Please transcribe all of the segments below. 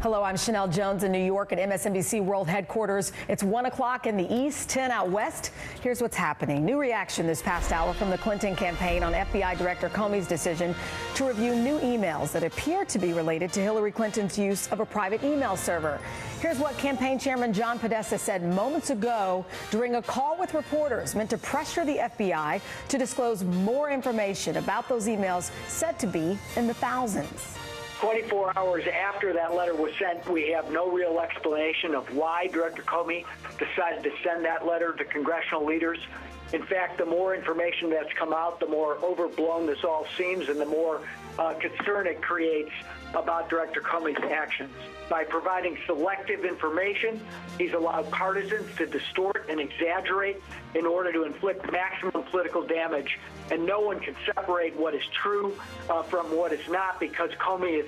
Hello, I'm Chanel Jones in New York at MSNBC World Headquarters. It's 1 o'clock in the east, 10 out west. Here's what's happening. New reaction this past hour from the Clinton campaign on FBI Director Comey's decision to review new emails that appear to be related to Hillary Clinton's use of a private email server. Here's what campaign chairman John Podesta said moments ago during a call with reporters meant to pressure the FBI to disclose more information about those emails said to be in the thousands. 24 hours after that letter was sent, we have no real explanation of why Director Comey decided to send that letter to congressional leaders. In fact, the more information that's come out, the more overblown this all seems and the more concern it creates about Director Comey's actions. By providing selective information, he's allowed partisans to distort and exaggerate in order to inflict maximum political damage. And no one can separate what is true from what is not, because Comey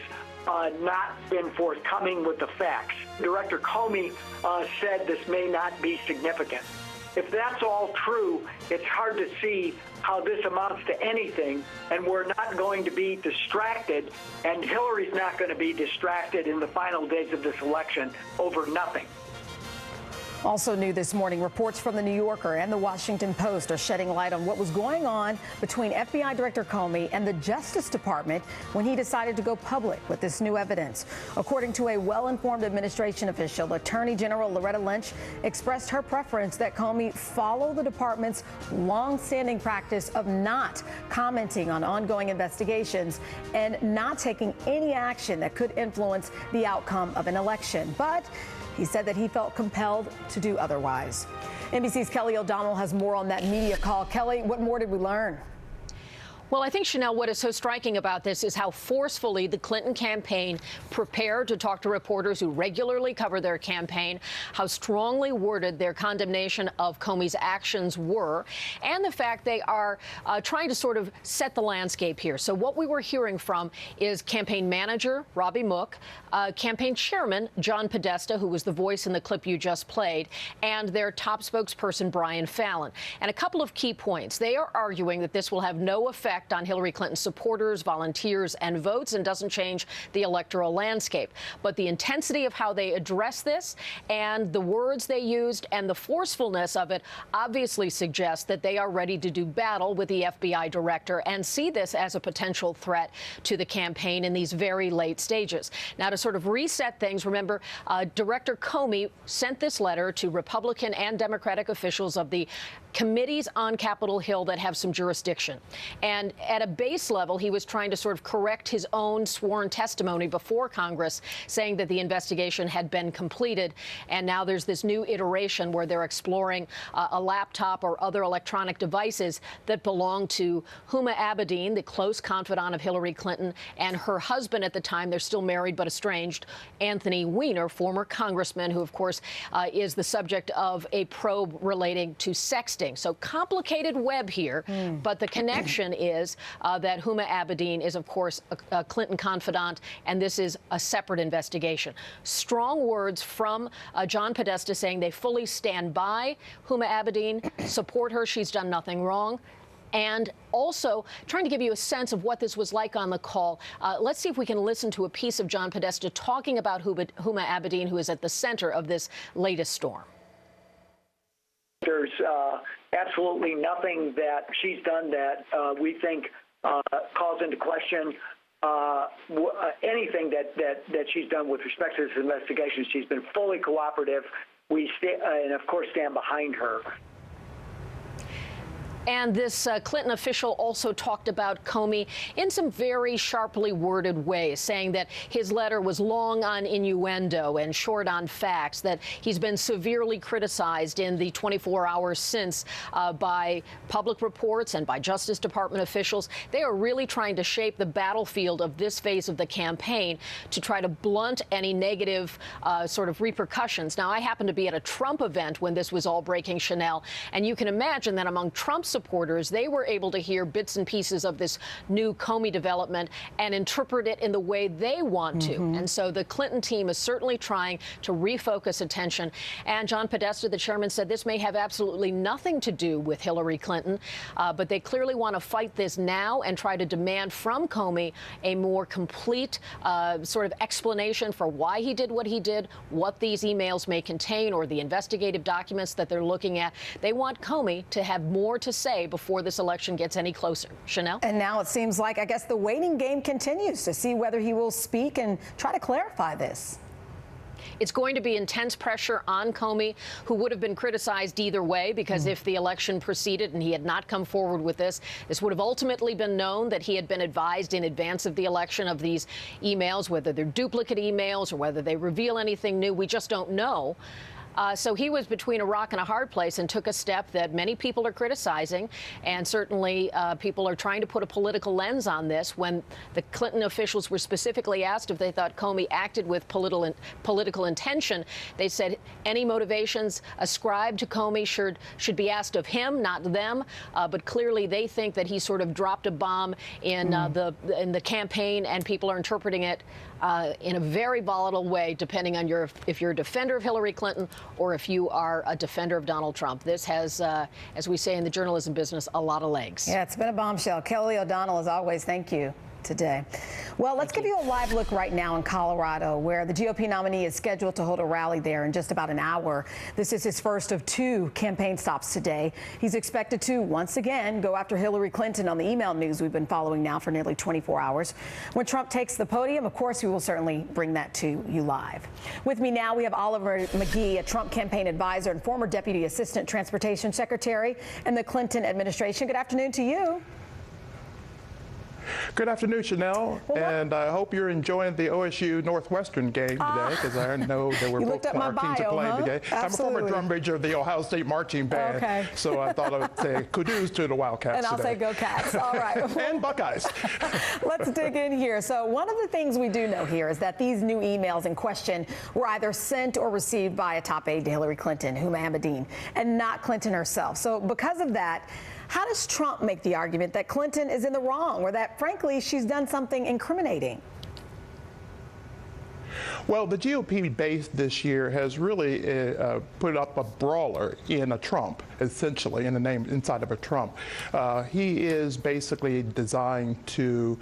has not been forthcoming with the facts. Director Comey said this may not be significant. If that's all true, it's hard to see how this amounts to anything, and we're not going to be distracted, and Hillary's not going to be distracted in the final days of this election over nothing. Also new this morning, reports from the New Yorker and the Washington Post are shedding light on what was going on between FBI Director Comey and the Justice Department when he decided to go public with this new evidence. According to a well-informed administration official, Attorney General Loretta Lynch expressed her preference that Comey follow the department's long-standing practice of not commenting on ongoing investigations and not taking any action that could influence the outcome of an election. But he said that he felt compelled to do otherwise. NBC's Kelly O'Donnell has more on that media call. Kelly, what more did we learn? Well, I think, Chanel, what is so striking about this is how forcefully the Clinton campaign prepared to talk to reporters who regularly cover their campaign, how strongly worded their condemnation of Comey's actions were, and the fact they are trying to sort of set the landscape here. So what we were hearing from is campaign manager Robbie Mook, campaign chairman John Podesta, who was the voice in the clip you just played, and their top spokesperson Brian Fallon. And a couple of key points. They are arguing that this will have no effect on Hillary Clinton's supporters, volunteers, and votes, and doesn't change the electoral landscape. But the intensity of how they address this and the words they used and the forcefulness of it obviously suggests that they are ready to do battle with the FBI director and see this as a potential threat to the campaign in these very late stages. Now, to sort of reset things, remember, Director Comey sent this letter to Republican and Democratic officials of the committees on Capitol Hill that have some jurisdiction. And at a base level, he was trying to sort of correct his own sworn testimony before Congress, saying that the investigation had been completed. And now there's this new iteration where they're exploring a laptop or other electronic devices that belong to Huma Abedin, the close confidant of Hillary Clinton, and her husband at the time, they're still married but estranged, Anthony Weiner, former congressman, who, of course, is the subject of a probe relating to sexting. So complicated web here, but the connection is that Huma Abedin is, of course, a Clinton confidant, and this is a separate investigation. Strong words from John Podesta saying they fully stand by Huma Abedin, support her, she's done nothing wrong. And also trying to give you a sense of what this was like on the call. Let's see if we can listen to a piece of John Podesta talking about Huma Abedin, who is at the center of this latest storm. There's absolutely nothing that she's done that we think calls into question anything that she's done with respect to this investigation. She's been fully cooperative. We and of course stand behind her. And this Clinton official also talked about Comey in some very sharply worded ways, saying that his letter was long on innuendo and short on facts, that he's been severely criticized in the 24 hours since by public reports and by Justice Department officials. They are really trying to shape the battlefield of this phase of the campaign to try to blunt any negative sort of repercussions. Now, I happened to be at a Trump event when this was all breaking, Chanel, and you can imagine that among Trump's supporters, they were able to hear bits and pieces of this new Comey development and interpret it in the way they want to. And so the Clinton team is certainly trying to refocus attention. And John Podesta, the chairman, said this may have absolutely nothing to do with Hillary Clinton, but they clearly want to fight this now and try to demand from Comey a more complete sort of explanation for why he did what he did, what these emails may contain, or the investigative documents that they're looking at. They want Comey to have more to say before this election gets any closer. Chanel? And now it seems like, I guess, the waiting game continues to see whether he will speak and try to clarify this. It's going to be intense pressure on Comey, who would have been criticized either way, because if the election proceeded and he had not come forward with this would have ultimately been known that he had been advised in advance of the election of these emails, whether they're duplicate emails or whether they reveal anything new. We just don't know. So he was between a rock and a hard place and took a step that many people are criticizing. And certainly people are trying to put a political lens on this. When the Clinton officials were specifically asked if they thought Comey acted with political intention, they said any motivations ascribed to Comey should be asked of him, not them. But clearly they think that he sort of dropped a bomb in the campaign, and people are interpreting it in a very volatile way, depending on if you're a defender of Hillary Clinton or if you are a defender of Donald Trump. This has, as we say in the journalism business, a lot of legs. Yeah, it's been a bombshell. Kelly O'Donnell, as always, thank you today. Well, let's give you a live look right now in Colorado, where the GOP nominee is scheduled to hold a rally there in just about an hour. This is his first of 2 campaign stops today. He's expected to, once again, go after Hillary Clinton on the email news we've been following now for nearly 24 hours. When Trump takes the podium, of course, we will certainly bring that to you live. With me now, we have Oliver McGee, a Trump campaign advisor and former Deputy Assistant Transportation Secretary in the Clinton administration. Good afternoon to you. Good afternoon, Chanel, and I hope you're enjoying the OSU Northwestern game today, because I know that we're both our teams are playing today. Absolutely. I'm a former drum major of the Ohio State marching band, so I thought I would say kudos to the Wildcats and I'll today. say go Cats. All right. And Buckeyes. Let's dig in here. So one of the things we do know here is that these new emails in question were either sent or received by a top aide to Hillary Clinton, Huma Abedin, and not Clinton herself. So because of that, how does Trump make the argument that Clinton is in the wrong, or that, frankly, she's done something incriminating? Well, the GOP base this year has really put up a brawler in a Trump, essentially, in the name inside of a Trump. He is basically designed to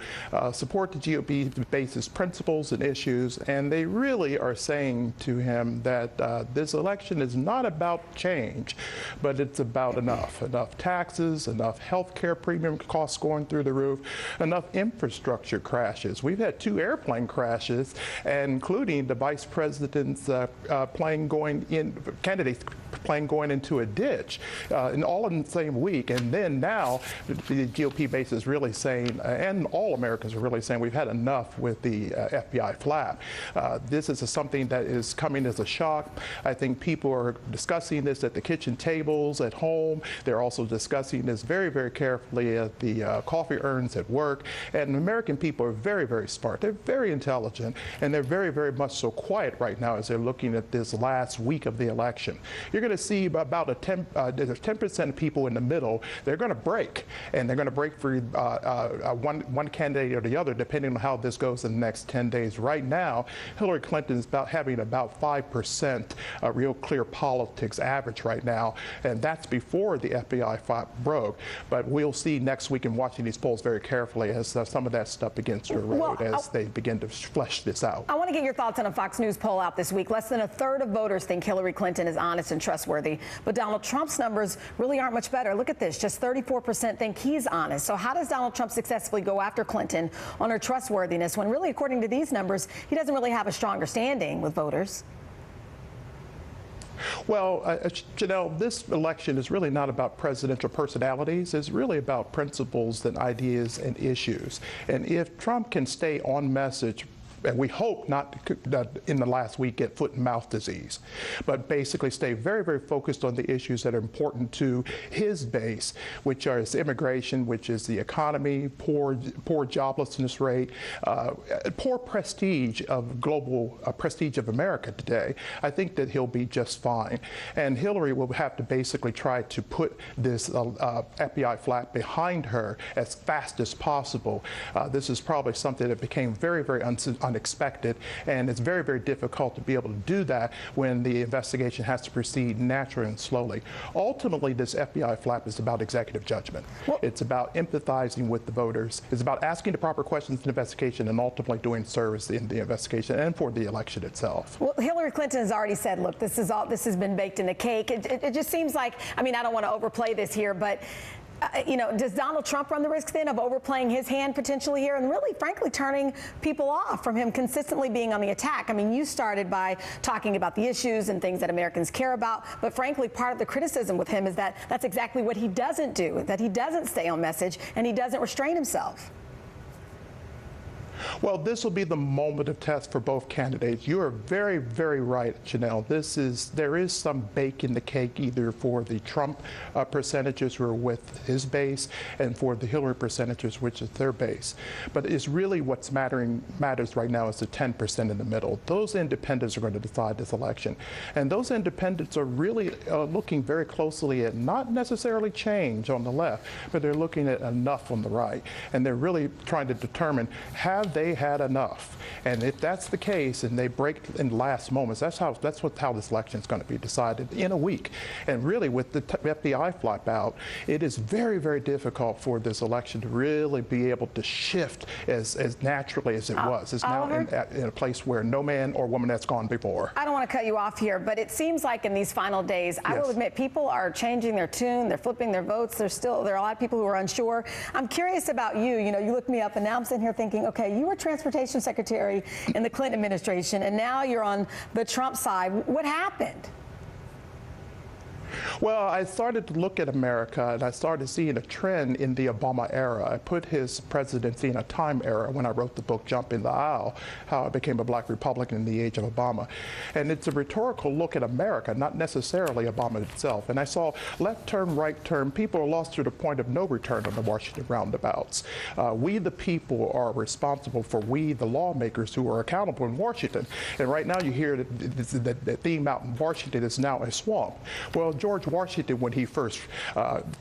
support the GOP base's principles and issues, and they really are saying to him that this election is not about change, but it's about enough taxes, enough health care premium costs going through the roof, enough infrastructure crashes. We've had 2 airplane crashes, including the vice president's candidate's plane going into a ditch, and all in the same week. And then now the GOP base is really saying, and all Americans are really saying, we've had enough with the FBI flap. This is something that is coming as a shock. I think people are discussing this at the kitchen tables at home. They're also discussing this very, very carefully at the coffee urns at work. And American people are very, very smart. They're very intelligent, and they're very, very much so quiet right now as they're looking at this last week of the election. You're going to see about 10% of people in the middle. They're going to break, and they're going to break for one candidate or the other, depending on how this goes in the next 10 days. Right now, Hillary Clinton is having about 5% real clear politics average right now, and that's before the FBI broke. But we'll see next week in watching these polls very carefully as some of that stuff begins to erode as they begin to flesh this out. I want to get your thoughts on a Fox News poll out this week. Less than a third of voters think Hillary Clinton is honest and trustworthy, but Donald Trump's numbers really aren't much better. Look at this. Just 34% think he's honest. So how does Donald Trump successfully go after Clinton on her trustworthiness when really, according to these numbers, he doesn't really have a stronger standing with voters? Well, Janelle, this election is really not about presidential personalities. It's really about principles and ideas and issues. And if Trump can stay on message and we hope not in the last week get foot and mouth disease, but basically stay very, very focused on the issues that are important to his base, which are immigration, which is the economy, poor joblessness rate, poor prestige of global prestige of America today. I think that he'll be just fine. And Hillary will have to basically try to put this FBI flap behind her as fast as possible. This is probably something that became very, very unexpected, and it's very, very difficult to be able to do that when the investigation has to proceed naturally and slowly. Ultimately, this FBI flap is about executive judgment. Well, it's about empathizing with the voters. It's about asking the proper questions in the investigation and ultimately doing service in the investigation and for the election itself. Well, Hillary Clinton has already said, look, this has been baked in the cake. It just seems like, I mean, I don't want to overplay this here, but you know, does Donald Trump run the risk then of overplaying his hand potentially here and really, frankly, turning people off from him consistently being on the attack? I mean, you started by talking about the issues and things that Americans care about, but frankly, part of the criticism with him is that that's exactly what he doesn't do, that he doesn't stay on message and he doesn't restrain himself. Well, this will be the moment of test for both candidates. You are very, very right, Janelle. There is some bake in the cake either for the Trump percentages who are with his base and for the Hillary percentages, which is their base. But it's really what's matters right now is the 10% in the middle. Those independents are going to decide this election. And those independents are really looking very closely at not necessarily change on the left, but they're looking at enough on the right. And they're really trying to determine, have they had enough? And if that's the case and they break in the last moments, that's how this election is going to be decided in a week. And really, with the FBI flap out, it is very, very difficult for this election to really be able to shift as naturally as it was. It's now in a place where no man or woman has gone before. I don't want to cut you off here, but it seems like in these final days, I will admit, people are changing their tune, they're flipping their votes, there are a lot of people who are unsure. I'm curious about you. You know, you looked me up and now I'm sitting here thinking, okay, you were transportation secretary in the Clinton administration and now you're on the Trump side. What happened? Well, I started to look at America and I started seeing a trend in the Obama era. I put his presidency in a time era when I wrote the book Jumping the Aisle, How I Became a Black Republican in the Age of Obama. And it's a rhetorical look at America, not necessarily Obama itself. And I saw left turn, right turn, people are lost to the point of no return on the Washington roundabouts. We the people are responsible for we the lawmakers who are accountable in Washington. And right now you hear that the theme out in Washington is now a swamp. Well, George Washington, when he first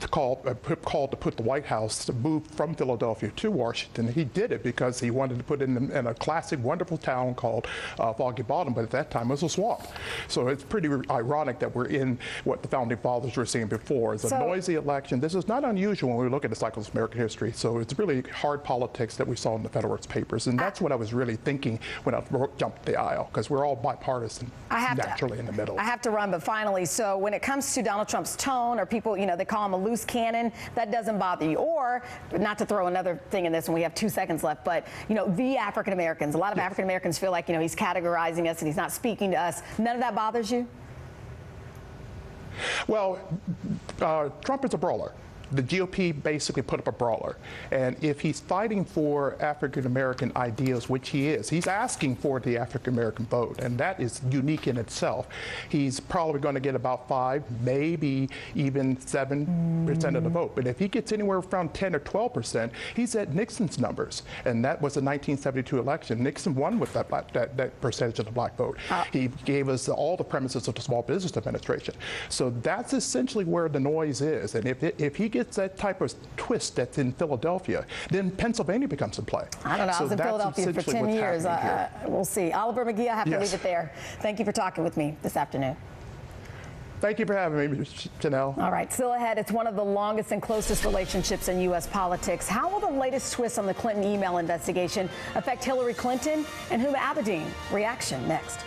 called to put the White House to move from Philadelphia to Washington, he did it because he wanted to put it in a classic, wonderful town called Foggy Bottom, but at that time it was a swamp. So it's pretty ironic that we're in what the Founding Fathers were seeing before. It's a noisy election. This is not unusual when we look at the cycles of American history. So it's really hard politics that we saw in the Federalist Papers. And that's what I was really thinking when I jumped the aisle, because we're all bipartisan, naturally in the middle. I have to run, but finally, so when it comes to Donald Trump's tone, or people, you know, they call him a loose cannon, that doesn't bother you. Or, not to throw another thing in this when we have 2 seconds left, but, you know, the African Americans, a lot of African Americans feel like, you know, he's categorizing us and he's not speaking to us. None of that bothers you? Well, Trump is a brawler. The GOP basically put up a brawler. And if he's fighting for African-American ideals, which he is, he's asking for the African-American vote, and that is unique in itself. He's probably going to get about 5, maybe even 7% of the vote. But if he gets anywhere from 10 or 12%, he's at Nixon's numbers. And that was the 1972 election. Nixon won with that percentage of the black vote. He gave us all the premises of the Small Business Administration. So that's essentially where the noise is. And if he gets that type of twist that's in Philadelphia, then Pennsylvania becomes in play. I don't know. I was in Philadelphia for 10 years. We'll see. Oliver McGee, I have to leave it there. Thank you for talking with me this afternoon. Thank you for having me, Janelle. All right, still ahead, it's one of the longest and closest relationships in U.S. politics. How will the latest twist on the Clinton email investigation affect Hillary Clinton and Huma Abedin? Reaction next.